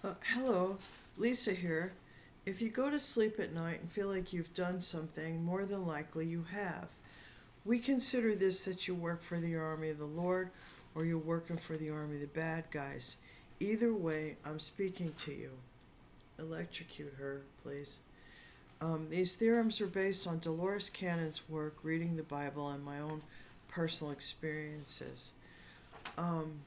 Hello, Lisa here. If you go to sleep at night and feel like you've done something, more than likely you have. We consider this that you work for the army of the Lord or you're working for the army of the bad guys. Either way, I'm speaking to you. Electrocute her, please. These theorems are based on Dolores Cannon's work, reading the Bible, and my own personal experiences. Um,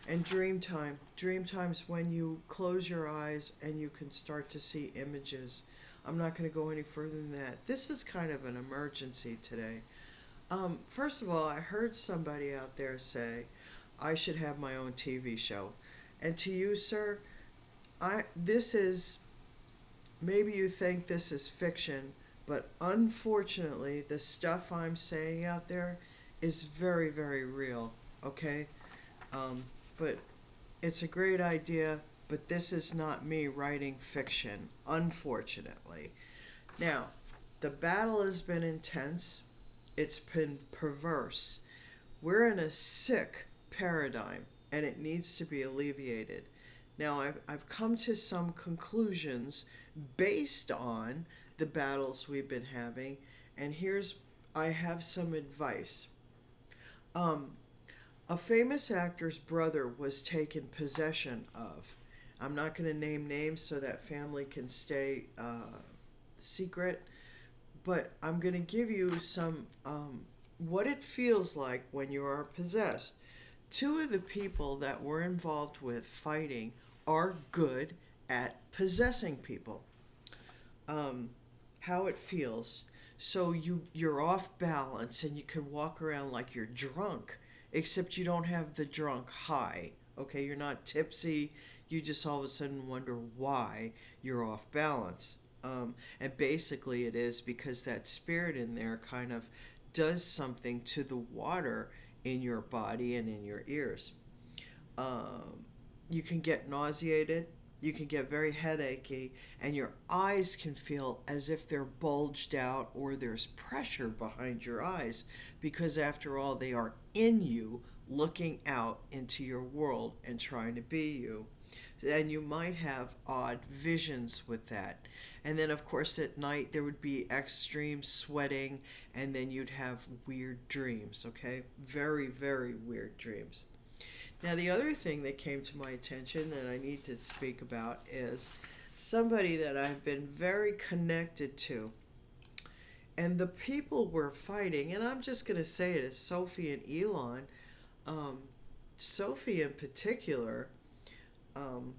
And dream time. Dream time's when you close your eyes and you can start to see images. I'm not going to go any further than that. This is kind of an emergency today. First of all, I heard somebody out there say I should have my own TV show. And to you, sir, I this is maybe you think this is fiction, but unfortunately, the stuff I'm saying out there is very, very real. Okay, but it's a great idea, but this is not me writing fiction, unfortunately. Now, the battle has been intense, it's been perverse. We're in a sick paradigm, and it needs to be alleviated. Now, I've come to some conclusions based on the battles we've been having, and I have some advice. Um, a famous actor's brother was taken possession of. I'm not going to name names so that family can stay secret, but I'm going to give you some what it feels like when you are possessed. Two of the people that were involved with fighting are good at possessing people. Um, how it feels. So you're off balance and you can walk around like you're drunk, except you don't have the drunk high. Okay, you're not tipsy. You just all of a sudden wonder why you're off balance. And basically, it is because that spirit in there kind of does something to the water in your body and in your ears. Um, you can get nauseated, you can get very headachy, and your eyes can feel as if they're bulged out or there's pressure behind your eyes because, after all, they are in you looking out into your world and trying to be you. And you might have odd visions with that. And then, of course, at night there would be extreme sweating, and then you'd have weird dreams, okay? Very, very weird dreams. Now, the other thing that came to my attention that I need to speak about is somebody that I've been very connected to. And the people we're fighting, and I'm just going to say it as Sophie and Elon. Um, Sophie, in particular, um,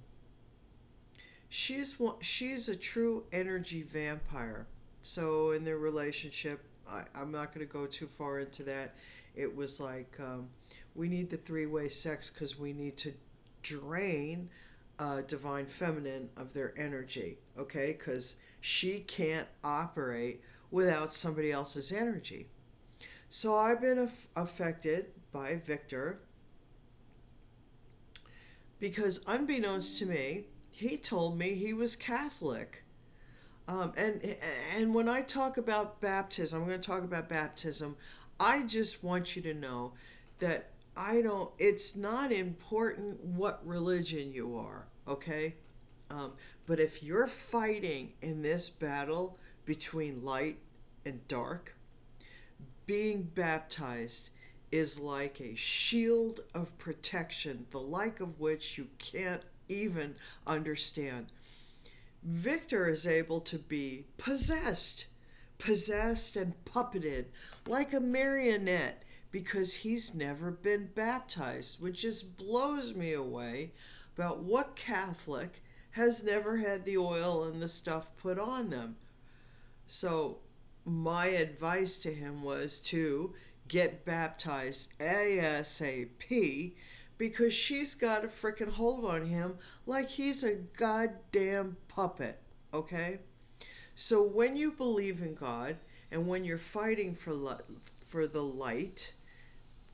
she's a true energy vampire. So, in their relationship, I'm not going to go too far into that. It was like we need the three-way sex because we need to drain divine feminine of their energy, okay? Because she can't operate without somebody else's energy. So I've been affected by Victor because, unbeknownst to me, he told me he was Catholic. And when I talk about baptism, I'm going to talk about baptism. I just want you to know that I don't. It's not important what religion you are, okay? But if you're fighting in this battle between light and dark, being baptized is like a shield of protection, the like of which you can't even understand. Victor is able to be possessed and puppeted like a marionette because he's never been baptized, which just blows me away about what Catholic has never had the oil and the stuff put on them. So, my advice to him was to get baptized ASAP because she's got a freaking hold on him like he's a goddamn puppet, okay? So when you believe in God and when you're fighting for the light,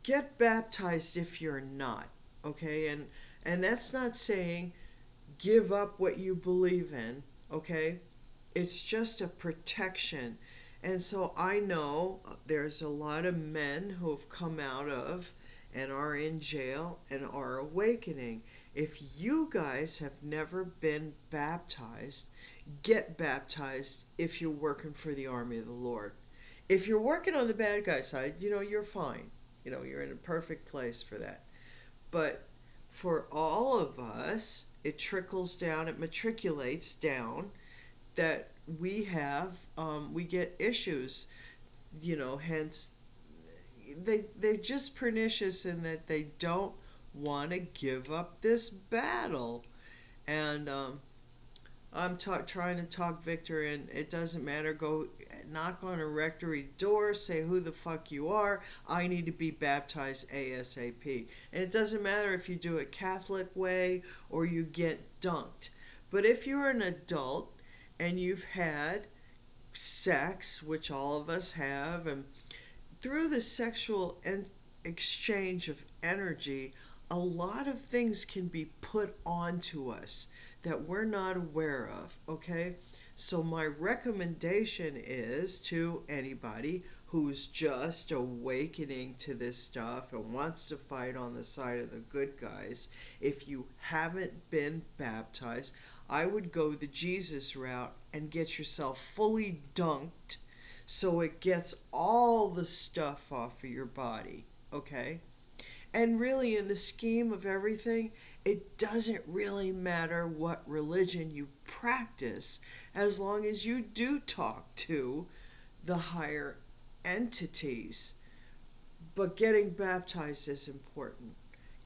get baptized if you're not, okay? And that's not saying give up what you believe in, okay? It's just a protection. And so I know there's a lot of men who have come out of and are in jail and are awakening. If you guys have never been baptized, get baptized if you're working for the army of the Lord. If you're working on the bad guy side, you're fine. You're in a perfect place for that. But for all of us, it trickles down, it matriculates down that we get issues, hence they're just pernicious in that they don't want to give up this battle. And I'm trying to talk Victor, and it doesn't matter. Go knock on a rectory door, say who the fuck you are. I need to be baptized ASAP. And it doesn't matter if you do it Catholic way or you get dunked. But if you're an adult and you've had sex, which all of us have, and through the sexual exchange of energy, a lot of things can be put onto us that we're not aware of, okay? So my recommendation is to anybody who's just awakening to this stuff and wants to fight on the side of the good guys, if you haven't been baptized, I would go the Jesus route and get yourself fully dunked so it gets all the stuff off of your body, okay? And really, in the scheme of everything, it doesn't really matter what religion you practice as long as you do talk to the higher entities. But getting baptized is important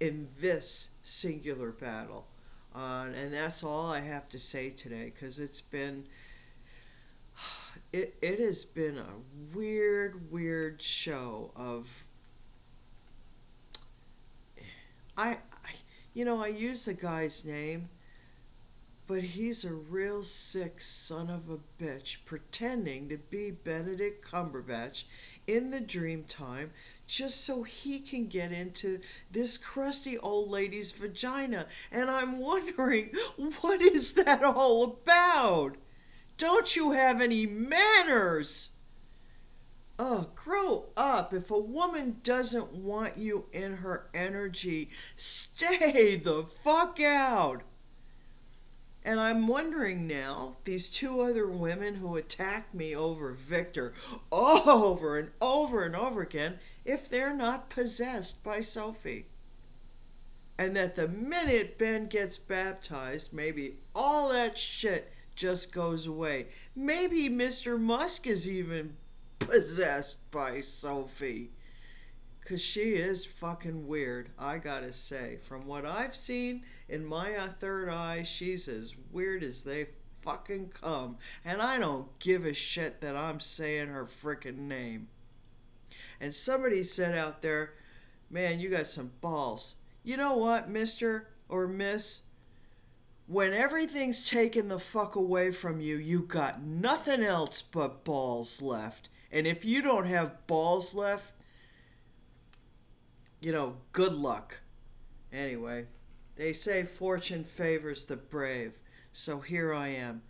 in this singular battle. And that's all I have to say today, because it has been a weird show of... I use the guy's name, but he's a real sick son of a bitch pretending to be Benedict Cumberbatch in the dream time just so he can get into this crusty old lady's vagina. And I'm wondering, what is that all about? Don't you have any manners? Grow up. If a woman doesn't want you in her energy, stay the fuck out. And I'm wondering now, these two other women who attacked me over Victor over and over and over again, if they're not possessed by Sophie. And that the minute Ben gets baptized, maybe all that shit just goes away. Maybe Mr. Musk is even possessed by Sophie, because she is fucking weird, I gotta say. From what I've seen in my third eye, she's as weird as they fucking come, and I don't give a shit that I'm saying her frickin' name. And somebody said out there, man, you got some balls. You know what, Mr. or Miss? When everything's taken the fuck away from you, you got nothing else but balls left. And if you don't have balls left, good luck. Anyway, they say fortune favors the brave. So here I am.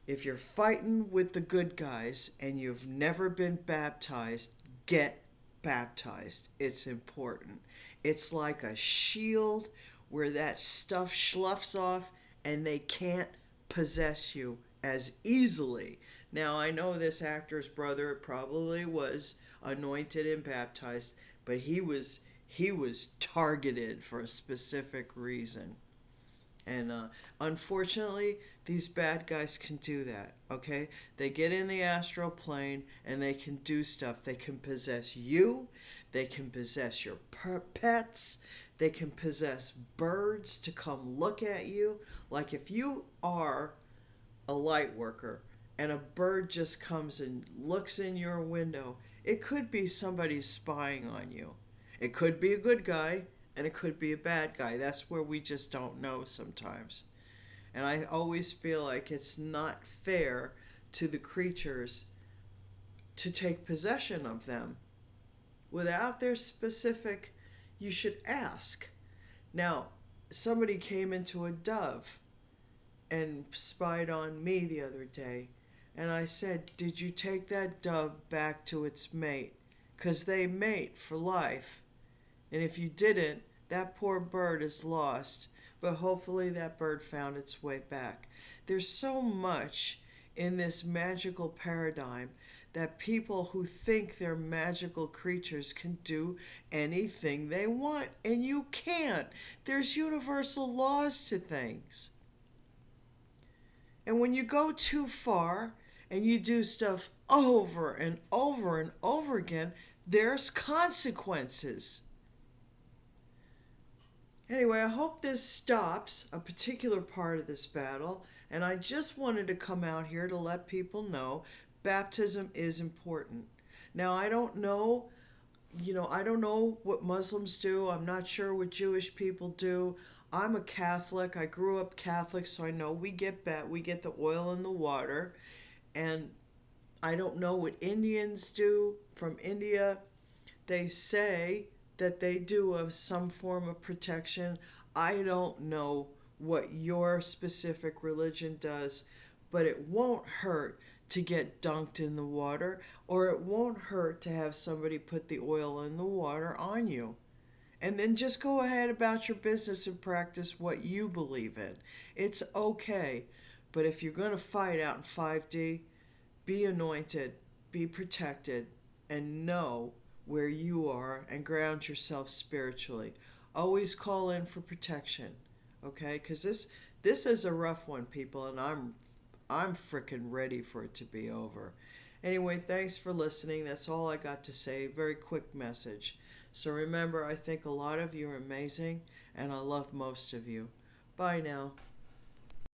If you're fighting with the good guys and you've never been baptized, get baptized. It's important. It's like a shield where that stuff sloughs off and they can't possess you as easily. Now, I know this actor's brother probably was anointed and baptized, but he was targeted for a specific reason. And unfortunately, these bad guys can do that, okay? They get in the astral plane and they can do stuff. They can possess you. They can possess your pets. They can possess birds to come look at you. Like if you are a light worker and a bird just comes and looks in your window, it could be somebody spying on you. It could be a good guy, and it could be a bad guy. That's where we just don't know sometimes. And I always feel like it's not fair to the creatures to take possession of them. Without their specific, you should ask. Now, somebody came into a dove and spied on me the other day. And I said, did you take that dove back to its mate? 'Cause they mate for life. And if you didn't, that poor bird is lost. But hopefully that bird found its way back. There's so much in this magical paradigm that people who think they're magical creatures can do anything they want, and you can't. There's universal laws to things. And when you go too far and you do stuff over and over and over again, there's consequences. Anyway, I hope this stops a particular part of this battle, and I just wanted to come out here to let people know baptism is important. Now, I don't know, I don't know what Muslims do. I'm not sure what Jewish people do. I'm a Catholic. I grew up Catholic, so I know we get the oil in the water, and I don't know what Indians do from India. They say that they do of some form of protection. I don't know what your specific religion does, but it won't hurt to get dunked in the water, or it won't hurt to have somebody put the oil in the water on you. And then just go ahead about your business and practice what you believe in. It's okay. But if you're going to fight out in 5D, be anointed, be protected, and know where you are and ground yourself spiritually. Always call in for protection, okay? Because this is a rough one, people, and I'm freaking ready for it to be over. Anyway, thanks for listening. That's all I got to say. Very quick message. So remember, I think a lot of you are amazing, and I love most of you. Bye now.